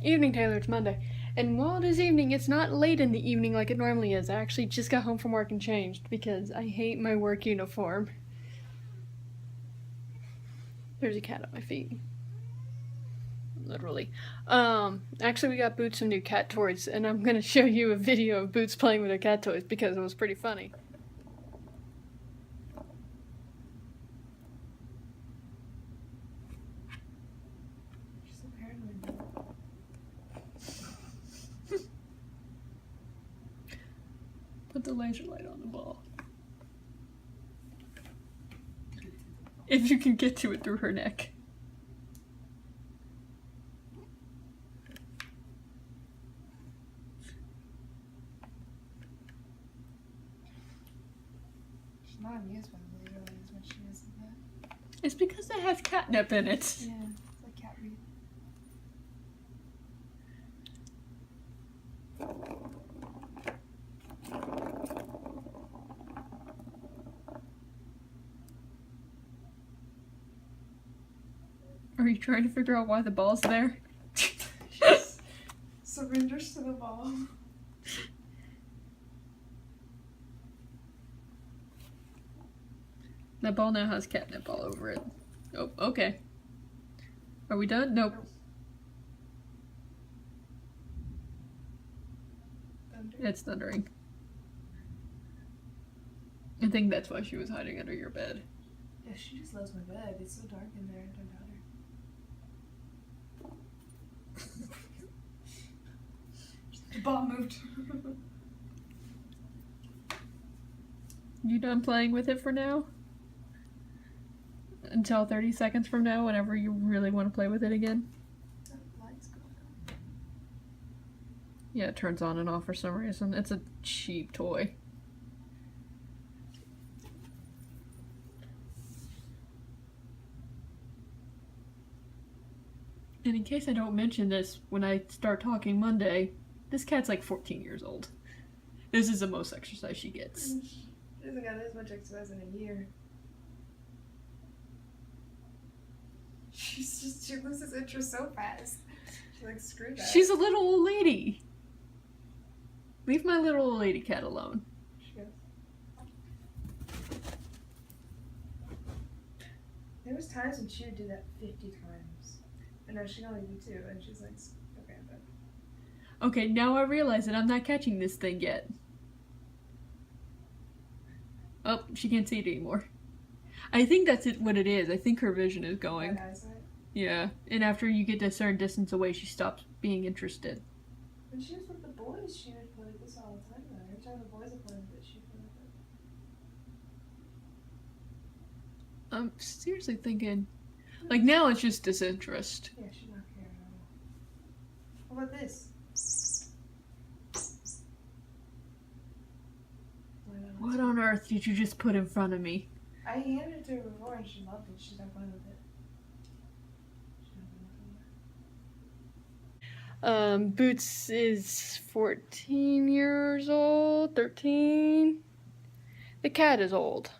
Evening, Taylor, it's Monday. And while it is evening, it's not late in the evening like it normally is. I actually just got home from work and changed because I hate my work uniform. There's a cat at my feet. Literally. Actually, we got Boots some new cat toys, and I'm gonna show you a video of Boots playing with her cat toys because it was pretty funny. She's so paranoid. Put the laser light on the ball. If you can get to it through her neck. She's not amused by the laser lights when she is that. It's because it has catnip in it. Yeah, it's like cat breed. Are you trying to figure out why the ball's there? She surrenders to the ball. That ball now has catnip all over it. Oh, okay. Are we done? Nope. Thunder. It's thundering. I think that's why she was hiding under your bed. Yeah, she just loves my bed. It's so dark in there. Don't doubt her. The ball moved. You done playing with it for now? Until 30 seconds from now, whenever you really want to play with it again? The light's going on. Yeah, it turns on and off for some reason. It's a cheap toy. And in case I don't mention this when I start talking Monday, this cat's like 14 years old. This is the most exercise she gets. She hasn't got as much exercise in a year. She loses interest so fast. She's like, screw that. She's a little old lady. Leave my little old lady cat alone. She goes. There was times when she would do that 50 times. And now she can only do 2, and she's like, okay, I'm done. Okay, now I realize that I'm not catching this thing yet. Oh, she can't see it anymore. I think that's what it is. I think her vision is going. Bad eyesight. Yeah, and after you get a certain distance away, she stops being interested. When she was with the boys, she would play with this all the time. Though. Every time the boys would play with it, she'd play with it. I'm seriously thinking, like now it's just disinterest. Yeah, she's not caring at all. How about this? What on earth did you just put in front of me? I handed it to her before and she loved it. She's not playing with it. Boots is 14 years old, 13. The cat is old.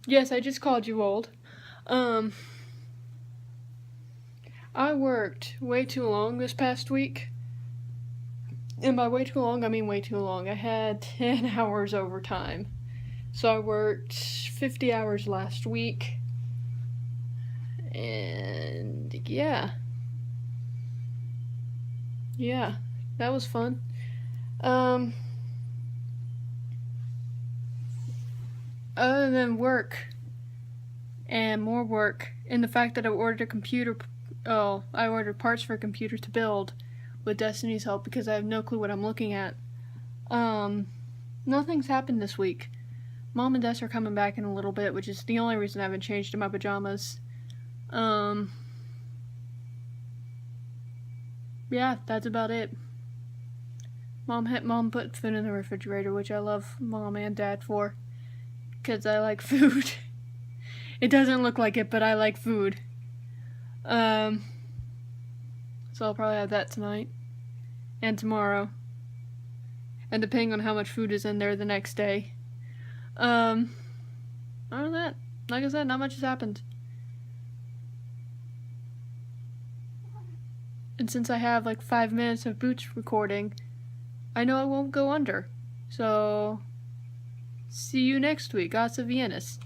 Yes, I just called you old. I worked way too long this past week. And by way too long, I mean way too long. I had 10 hours overtime. So I worked 50 hours last week. And yeah, that was fun. Other than work and more work, and the fact that I ordered a computer, I ordered parts for a computer to build with Destiny's help because I have no clue what I'm looking at. Nothing's happened this week. Mom and Des are coming back in a little bit, which is the only reason I haven't changed in my pajamas. Yeah, that's about it. Mom put food in the refrigerator, which I love Mom and Dad for, because I like food. It doesn't look like it, but I like food. So I'll probably have that tonight and tomorrow, and depending on how much food is in there the next day. Other than that, like I said, not much has happened. And since I have like 5 minutes of Booch recording, I know I won't go under. So, see you next week. Asa Viennas.